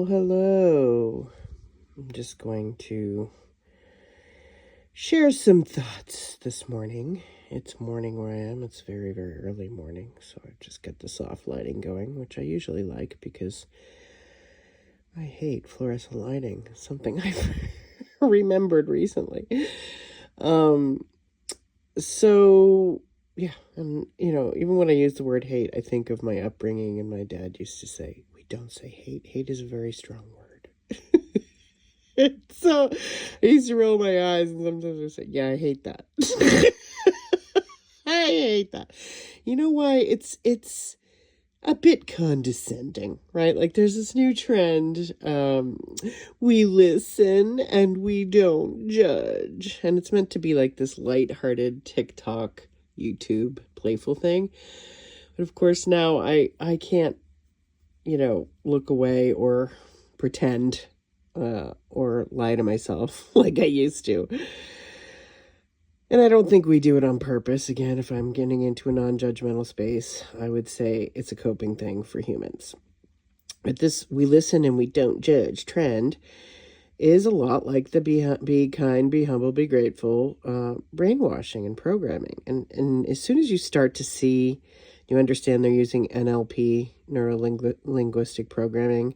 Hello. I'm just going to share some thoughts this morning. It's morning where I am. It's very, very early morning, so I just get the soft lighting going, which I usually like because I hate fluorescent lighting. Something I've remembered recently. So yeah, and even when I use the word hate, I think of my upbringing, and my dad used to say, "We don't say hate. Hate is a very strong word." So I used to roll my eyes, and sometimes I say, "Yeah, I hate that." I hate that. You know why? It's a bit condescending, right? Like there's this new trend. We listen and we don't judge, and it's meant to be like this lighthearted TikTok, YouTube, playful thing. But of course now I can't, look away or pretend or lie to myself like I used to. And I don't think we do it on purpose. Again, if I'm getting into a non-judgmental space, I would say it's a coping thing for humans. But this we listen and we don't judge trend is a lot like the be kind, be humble, be grateful brainwashing and programming. And as soon as you start to see, you understand they're using NLP, neuro-linguistic programming.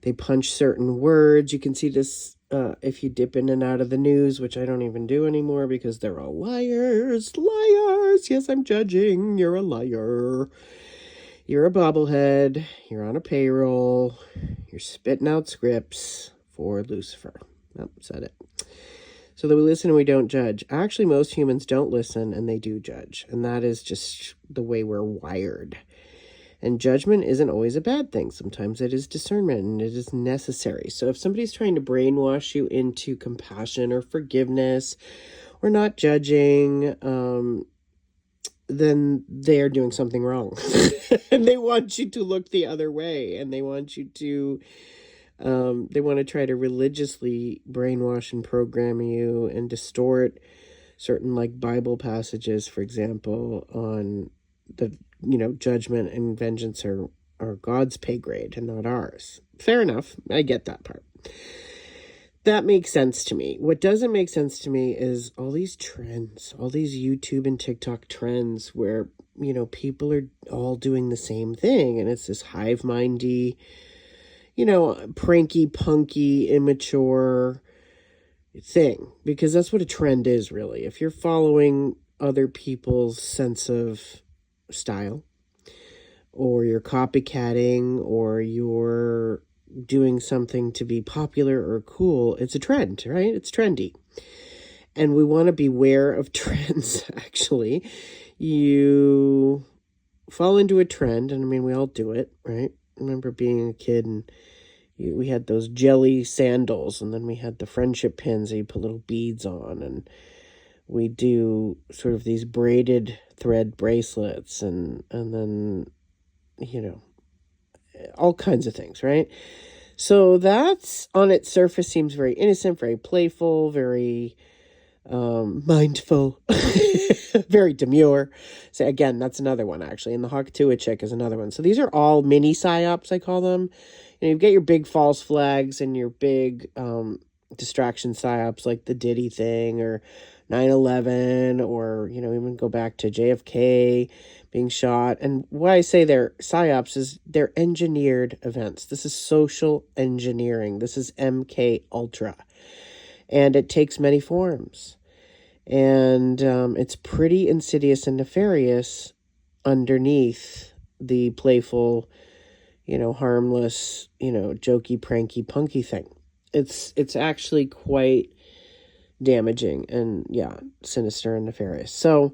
They punch certain words. You can see this if you dip in and out of the news, which I don't even do anymore because they're all liars. Liars. Yes, I'm judging. You're a liar. You're a bobblehead. You're on a payroll. You're spitting out scripts for Lucifer. Oh, said it. So that we listen and we don't judge. Actually, most humans don't listen and they do judge. And that is just the way we're wired. And judgment isn't always a bad thing. Sometimes it is discernment and it is necessary. So if somebody's trying to brainwash you into compassion or forgiveness or not judging, then they are doing something wrong. And they want you to look the other way. And they want you to, they want to try to religiously brainwash and program you and distort certain like Bible passages, for example, on the judgment and vengeance are God's pay grade and not ours. Fair enough. I get that part. That makes sense to me. What doesn't make sense to me is all these trends, all these YouTube and TikTok trends where, people are all doing the same thing. And it's this hive-mindy, pranky, punky, immature thing. Because that's what a trend is, really. If you're following other people's sense of style, or you're copycatting, or you're doing something to be popular or cool, it's a trend, right? It's trendy. And we want to beware of trends, actually. You fall into a trend, and I mean, we all do it, right? I remember being a kid, and we had those jelly sandals, and then we had the friendship pins that you put little beads on, and we do sort of these braided thread bracelets and then, all kinds of things, right? So that's on its surface seems very innocent, very playful, very mindful, very demure. So again, that's another one actually. And the Hawkatua chick is another one. So these are all mini psyops, I call them. You get your big false flags and your big distraction psyops like the Diddy thing or 9/11 or, even go back to JFK being shot. And why I say they're psyops is they're engineered events. This is social engineering. This is MKUltra. And it takes many forms. And it's pretty insidious and nefarious underneath the playful, harmless, jokey, pranky, punky thing. It's actually quite damaging and sinister and nefarious. So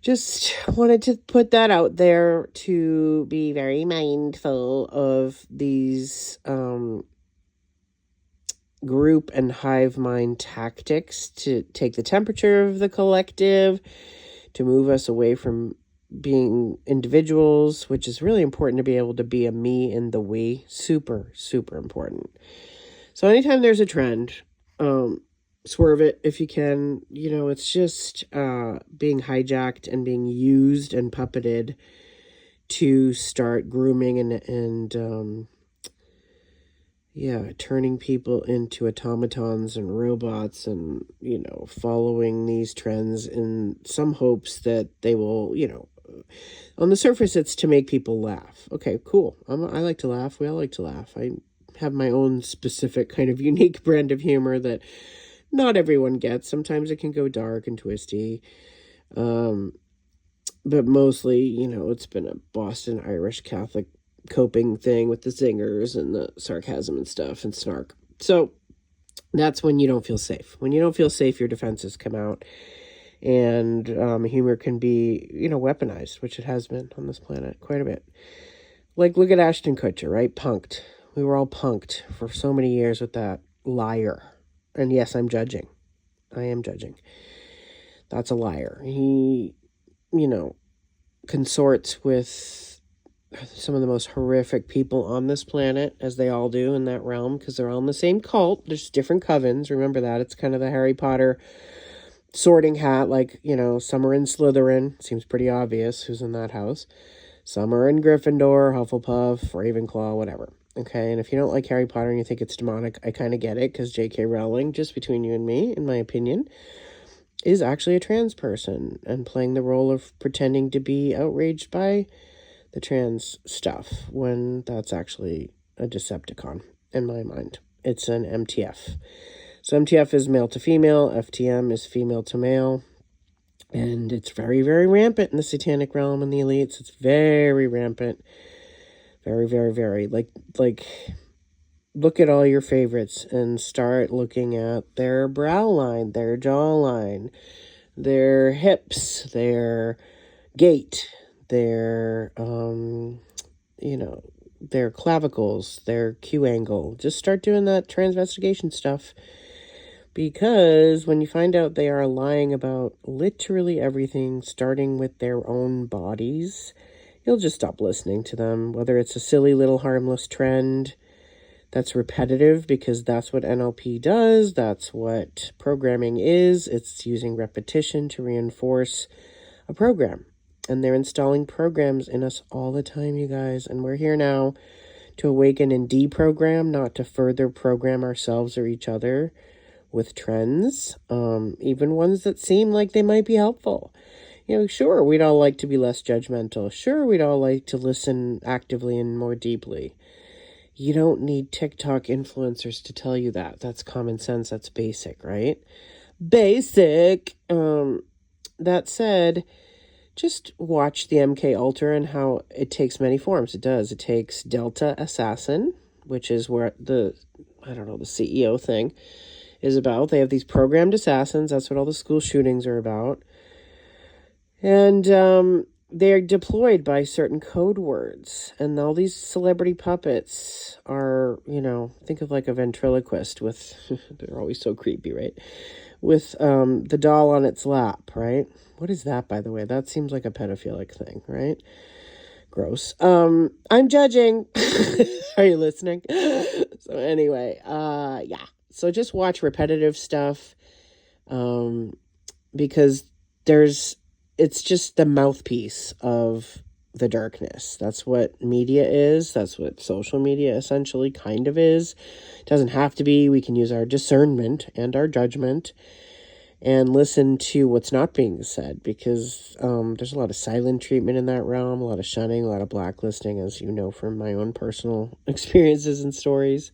just wanted to put that out there to be very mindful of these group and hive mind tactics to take the temperature of the collective, to move us away from being individuals, which is really important to be able to be a me and the we. Super, super important. So anytime there's a trend, swerve it if you can. It's just being hijacked and being used and puppeted to start grooming and turning people into automatons and robots and, following these trends in some hopes that they will, on the surface, it's to make people laugh. Okay, cool. I like to laugh. We all like to laugh. I have my own specific kind of unique brand of humor that not everyone gets. Sometimes it can go dark and twisty. But mostly, it's been a Boston Irish Catholic coping thing with the zingers and the sarcasm and stuff and snark. So that's when you don't feel safe. When you don't feel safe, your defenses come out. And humor can be, weaponized, which it has been on this planet quite a bit. Like, look at Ashton Kutcher, right? Punked. We were all punked for so many years with that liar. And yes, I'm judging. I am judging. That's a liar. He, consorts with some of the most horrific people on this planet, as they all do in that realm, because they're all in the same cult. There's different covens. Remember that. It's kind of the Harry Potter sorting hat, like, some are in Slytherin. Seems pretty obvious who's in that house. Some are in Gryffindor, Hufflepuff, Ravenclaw, whatever. Okay, and if you don't like Harry Potter and you think it's demonic, I kind of get it, because J.K. Rowling, just between you and me, in my opinion, is actually a trans person and playing the role of pretending to be outraged by the trans stuff when that's actually a Decepticon, in my mind. It's an MTF. So MTF is male to female, FTM is female to male, and it's very, very rampant in the satanic realm and the elites. It's very rampant. Very, very, very. Like, look at all your favorites and start looking at their brow line, their jawline, their hips, their gait, their, their clavicles, their Q angle. Just start doing that transvestigation stuff. Because when you find out they are lying about literally everything, starting with their own bodies, you'll just stop listening to them. Whether it's a silly little harmless trend that's repetitive, because that's what NLP does. That's what programming is. It's using repetition to reinforce a program. And they're installing programs in us all the time, you guys. And we're here now to awaken and deprogram, not to further program ourselves or each other with trends, even ones that seem like they might be helpful. Sure, we'd all like to be less judgmental. Sure, we'd all like to listen actively and more deeply. You don't need TikTok influencers to tell you that. That's common sense. That's basic, right? Basic. That said, just watch the MKUltra and how it takes many forms. It does. It takes Delta Assassin, which is where the CEO thing is about. They have these programmed assassins. That's what all the school shootings are about. And they're deployed by certain code words. And all these celebrity puppets are, think of like a ventriloquist with, they're always so creepy, right? With the doll on its lap, right? What is that, by the way? That seems like a pedophilic thing, right? Gross. I'm judging. Are you listening? So anyway, yeah. So just watch repetitive stuff, because it's just the mouthpiece of the darkness. That's what media is. That's what social media essentially kind of is. It doesn't have to be. We can use our discernment and our judgment and listen to what's not being said, because there's a lot of silent treatment in that realm, a lot of shunning, a lot of blacklisting, as you know from my own personal experiences and stories.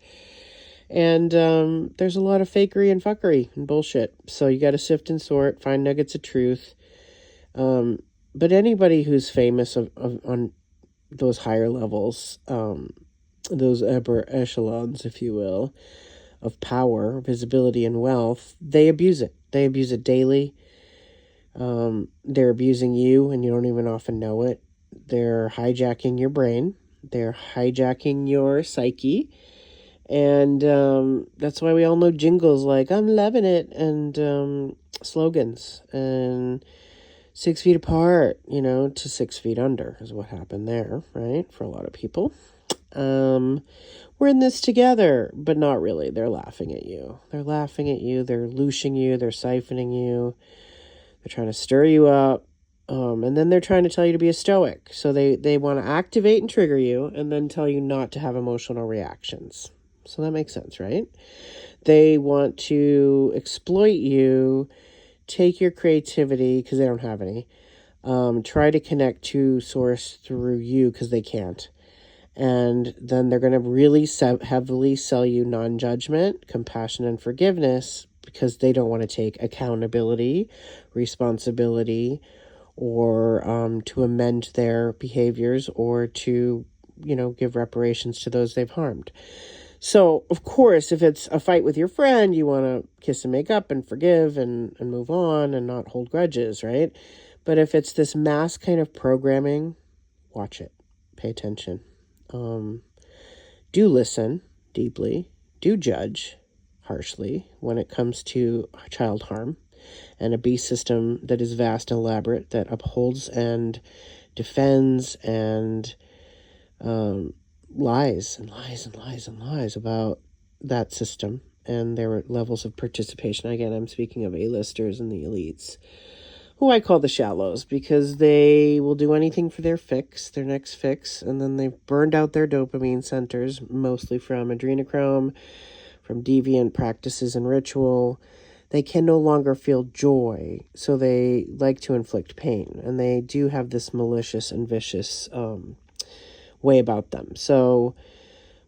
And there's a lot of fakery and fuckery and bullshit. So you got to sift and sort, find nuggets of truth. But anybody who's famous on those higher levels, those upper echelons, if you will, of power, visibility, and wealth, they abuse it. They abuse it daily. They're abusing you, and you don't even often know it. They're hijacking your brain. They're hijacking your psyche. And that's why we all know jingles like, I'm loving it, and slogans, and 6 feet apart, to 6 feet under is what happened there, right? For a lot of people. We're in this together, but not really. They're laughing at you. They're laughing at you. They're looshing you. They're siphoning you. They're trying to stir you up. And then they're trying to tell you to be a stoic. So they want to activate and trigger you and then tell you not to have emotional reactions. So that makes sense, right? They want to exploit you, take your creativity because they don't have any, try to connect to source through you because they can't. And then they're going to really heavily sell you non-judgment, compassion, and forgiveness because they don't want to take accountability, responsibility, or to amend their behaviors or to, give reparations to those they've harmed. So, of course, if it's a fight with your friend, you want to kiss and make up and forgive and move on and not hold grudges, right? But if it's this mass kind of programming, watch it. Pay attention. Do listen deeply. Do judge harshly when it comes to child harm and a beast system that is vast and elaborate that upholds and defends and lies and lies and lies and lies about that system and their levels of participation. Again, I'm speaking of A-listers and the elites, who I call the shallows, because they will do anything for their next fix, and then they've burned out their dopamine centers, mostly from adrenochrome, from deviant practices and ritual. They can no longer feel joy, so they like to inflict pain, and they do have this malicious and vicious way about them. So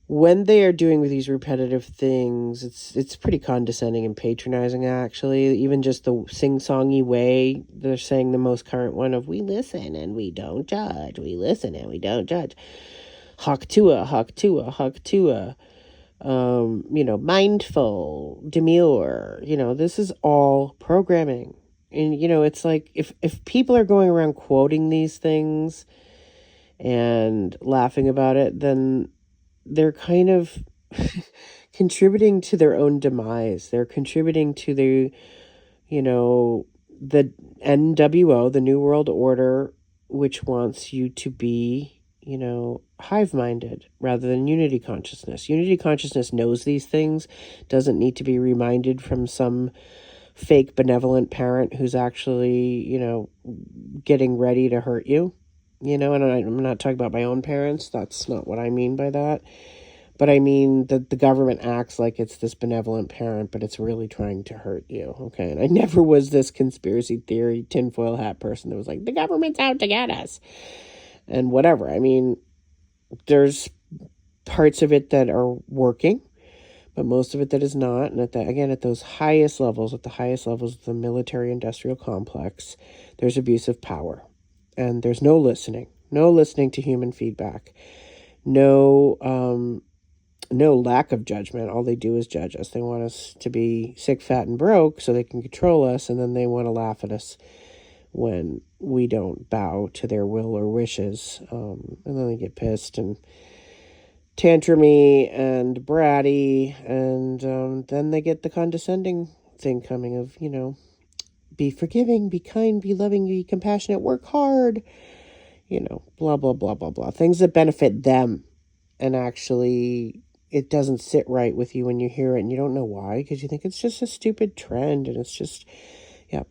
when they are doing with these repetitive things, it's pretty condescending and patronizing, actually. Even just the sing-songy way they're saying the most current one of, we listen and we don't judge. We listen and we don't judge. Haktua, haktua, haktua. Mindful, demure. This is all programming. And, it's like if people are going around quoting these things and laughing about it, then they're kind of contributing to their own demise. They're contributing to the NWO, the New World Order, which wants you to be, hive-minded rather than unity consciousness. Unity consciousness knows these things, doesn't need to be reminded from some fake benevolent parent who's actually, getting ready to hurt you. And I'm not talking about my own parents. That's not what I mean by that. But I mean that the government acts like it's this benevolent parent, but it's really trying to hurt you, okay? And I never was this conspiracy theory tinfoil hat person that was like, the government's out to get us. And whatever. I mean, there's parts of it that are working, but most of it that is not. And at those highest levels, of the military-industrial complex, there's abuse of power. And there's no listening to human feedback, no lack of judgment. All they do is judge us. They want us to be sick, fat, and broke so they can control us, and then they want to laugh at us when we don't bow to their will or wishes. And then they get pissed and tantrumy and bratty, and then they get the condescending thing coming of, be forgiving, be kind, be loving, be compassionate, work hard, blah, blah, blah, blah, blah. Things that benefit them. And actually, it doesn't sit right with you when you hear it, and you don't know why, because you think it's just a stupid trend, and it's just,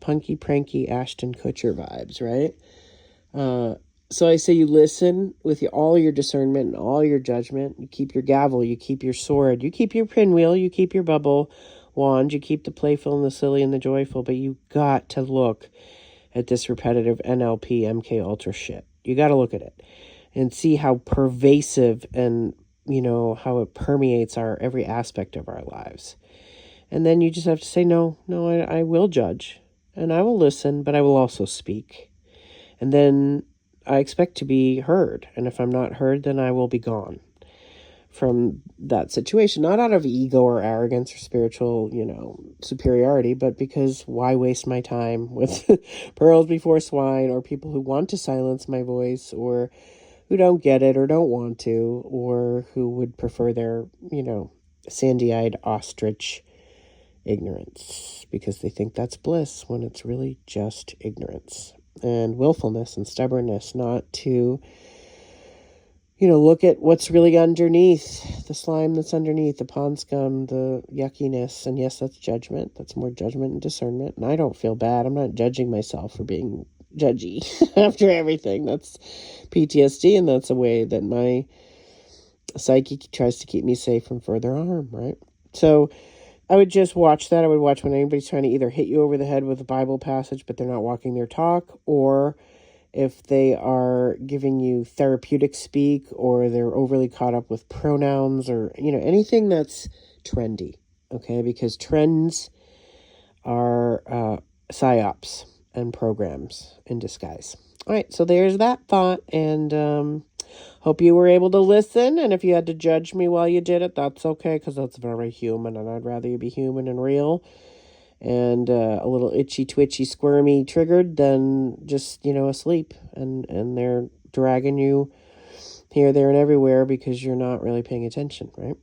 punky-pranky Ashton Kutcher vibes, right? So I say you listen with all your discernment and all your judgment. You keep your gavel, you keep your sword, you keep your pinwheel, you keep your bubble wand, you keep the playful and the silly and the joyful, but you got to look at this repetitive NLP, MKUltra shit. You got to look at it and see how pervasive and, how it permeates every aspect of our lives. And then you just have to say, no, I will judge and I will listen, but I will also speak. And then I expect to be heard. And if I'm not heard, then I will be gone from that situation, not out of ego or arrogance or spiritual, superiority, but because why waste my time with pearls before swine, or people who want to silence my voice, or who don't get it or don't want to, or who would prefer their, sandy-eyed ostrich ignorance because they think that's bliss when it's really just ignorance and willfulness and stubbornness, not to look at what's really underneath, the slime that's underneath, the pond scum, the yuckiness. And yes, that's judgment. That's more judgment and discernment. And I don't feel bad. I'm not judging myself for being judgy after everything. That's PTSD, and that's a way that my Psyche tries to keep me safe from further harm, right? So I would just watch that. I would watch when anybody's trying to either hit you over the head with a Bible passage, but they're not walking their talk, or if they are giving you therapeutic speak, or they're overly caught up with pronouns, or, anything that's trendy, okay? Because trends are psyops and programs in disguise. All right, so there's that thought, and hope you were able to listen, and if you had to judge me while you did it, that's okay, because that's very human, and I'd rather you be human and real and a little itchy, twitchy, squirmy, triggered than just, asleep, and they're dragging you here, there, and everywhere because you're not really paying attention, right?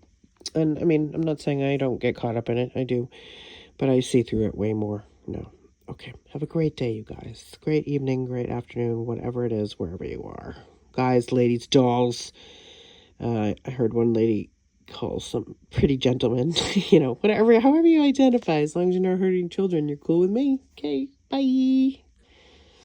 And, I mean, I'm not saying I don't get caught up in it. I do, but I see through it way more. No. Okay, have a great day, you guys. Great evening, great afternoon, whatever it is, wherever you are. Guys, ladies, dolls. I heard one lady call some pretty gentlemen, whatever, however you identify, as long as you're not hurting children, you're cool with me. Okay, bye.